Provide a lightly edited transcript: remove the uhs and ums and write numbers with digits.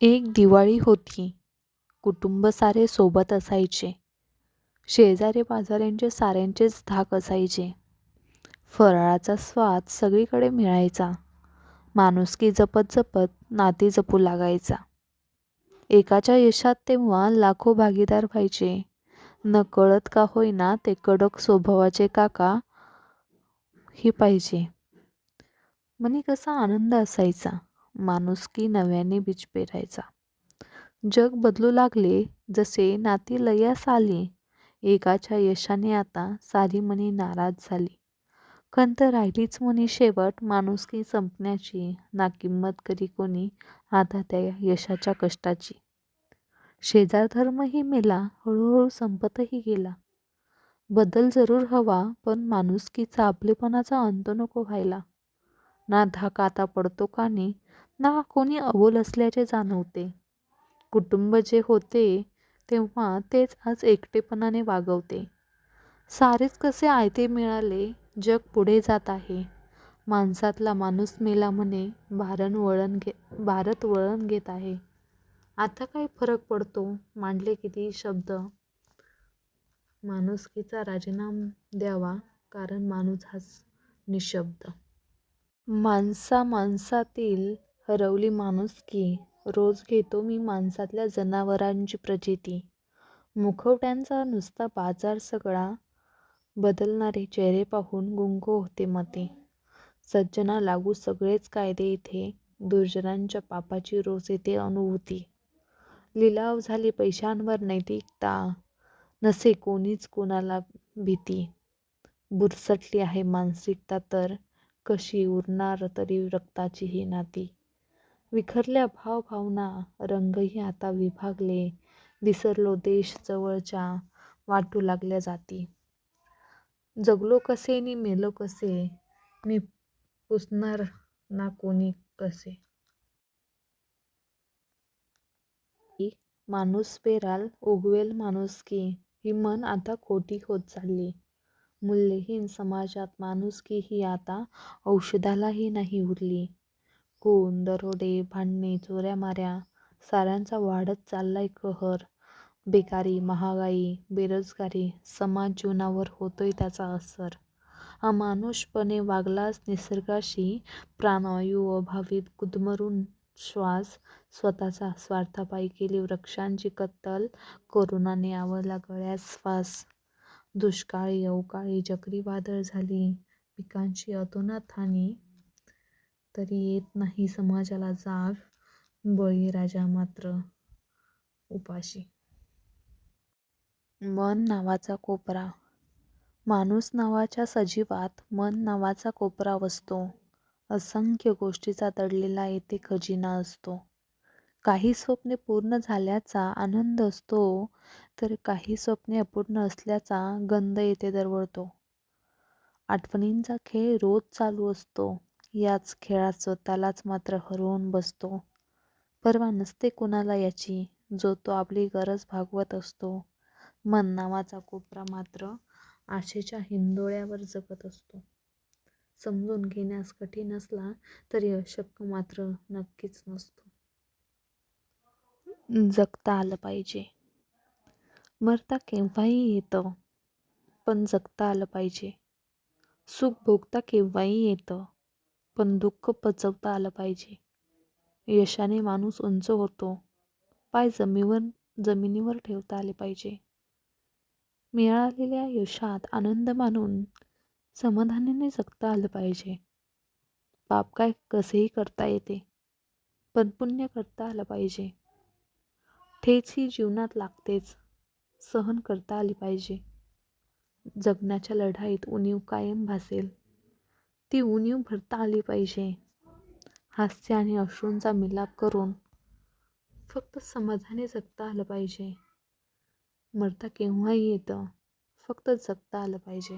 एक दिवाळी होती. कुटुंब सारे सोबत असायचे. शेजारी पाजाऱ्यांचे साऱ्यांचेच धाक असायचे. फराळाचा स्वाद सगळीकडे मिळायचा. माणुसकी जपत जपत नाती जपू लागायचा. एकाच्या यशात तेव्हा लाखो भागीदार व्हायचे. नकळत का होईना ते कडक स्वभावाचे काका ही पाहिजे. मनी कसा आनंद असायचा. माणुसकी नव्याने बीज पेरायचा. जग बदलू लागले जसे नाती लयास आली. एकाच्या यशाने आता सारी मनी नाराज झाली. खंत राहिलीच म्हणे शेवट माणुसकी संपण्याची. ना किंमत करी कोणी आता त्या यशाच्या कष्टाची. शेजार धर्मही मेला, हळूहळू संपतही गेला. बदल जरूर हवा, पण माणुसकीचा आपलेपणाचा अंत नको व्हायला. ना धाक आता पडतो कानी, ना कोणी अबोल असल्याचे जाणवते. कुटुंब जे होते तेव्हा तेच आज एकटेपणाने वागवते. सारेच कसे आयते मिळाले, जग पुढे जात आहे. माणसातला माणूस मेला म्हणे, भारत वळण घेत आहे. आता काय फरक पडतो, मांडले किती शब्द. माणुसकीचा राजीनामा द्यावा, कारण माणूस हाच निशब्द. माणसातील हरवली माणुसकी. रोज घेतो मी माणसातल्या जनावरांची प्रचिती. मुखवट्यांचा नुसता बाजार सगळा. बदलणारे चेहरे पाहून गुंग होते मते. सज्जना लागू सगळेच कायदे इथे. दुर्जनांच्या पापाची रोज येते अनुभूती. लिलाव झाली पैशांवर नैतिकता. नसे कोणीच कोणाला भीती. बुरसटली आहे मानसिकता तर, कशी उरणार तरी रक्ताची ही नाती. विखरल्या भावभावना, रंगही आता विभागले. विसरलो देश जवळच्या, वाटू लागल्या जाती. जगलो कसे नि मेलो कसे, मी पुसणार ना कोणी कसे. माणूस पेराल उगवेल माणुसकी, ही म्हण आता खोटी होत चालली. मूल्यहीन समाजात माणुसकी ही आता औषधालाही नाही उरली. खून, दरोडे, भांडणे, चोऱ्यामाऱ्या, साऱ्यांचा वाढत चाललाय कहर. बेकारी, महागाई, बेरोजगारी, समाज जीवनावर होतोय त्याचा असर. अमानुषपणे वागलाच निसर्गाशी, प्राणवायू अभावी गुदमरून श्वास. स्वतःचा स्वार्थापायी केली वृक्षांची कत्तल, कोरोनाने आवळला गळ्यात श्वास. दुष्काळी अवकाळी चक्रीवादळ झाली, पिकांची अतोनात हानी. तरी येत नाही समाजाला जाग, बळीराजा मात्र उपाशी. मन नावाचा कोपरा. माणूस नावाच्या सजीवात मन नावाचा कोपरा वसतो. असंख्य गोष्टीचा दडलेला येथे खजिना असतो. काही स्वप्ने पूर्ण झाल्याचा आनंद असतो, तर काही स्वप्ने अपूर्ण असल्याचा गंध येथे दरवळतो. आठवणींचा खेळ रोज चालू असतो. याच खेळात स्वतःलाच मात्र हरवून बसतो. पर्वा नसते कोणाला याची, जो तो आपली गरज भागवत असतो. मन नावाचा कोपरा मात्र आशेच्या हिंदोळ्यावर जगत असतो. समजून घेण्यास कठीण असला तरी अशक्य मात्र नक्कीच नसतो. जगता आलं पाहिजे. मरता केव्हाही येतं, पण जगता आलं पाहिजे. सुख भोगता केव्हाही येतं, पण दुःख पचवता आलं पाहिजे. यशाने माणूस उंच होतो, पाय जमिनीवर ठेवता आले पाहिजे. मिळालेल्या यशात आनंद मानून समाधानाने जगता आलं पाहिजे. पाप काय कसेही करता येते, पण पुण्य करता आलं पाहिजे. ठेच ही जीवनात लागतेच, सहन करता आली पाहिजे. जगण्याच्या लढाईत उणीव कायम भासेल, ती उणीव भरता आली पाहिजे. हास्य आणि अश्रूंचा मिलाप करून फक्त समाधाने जगता आलं पाहिजे. मरता केव्हाही येतं, फक्त जगता आलं पाहिजे.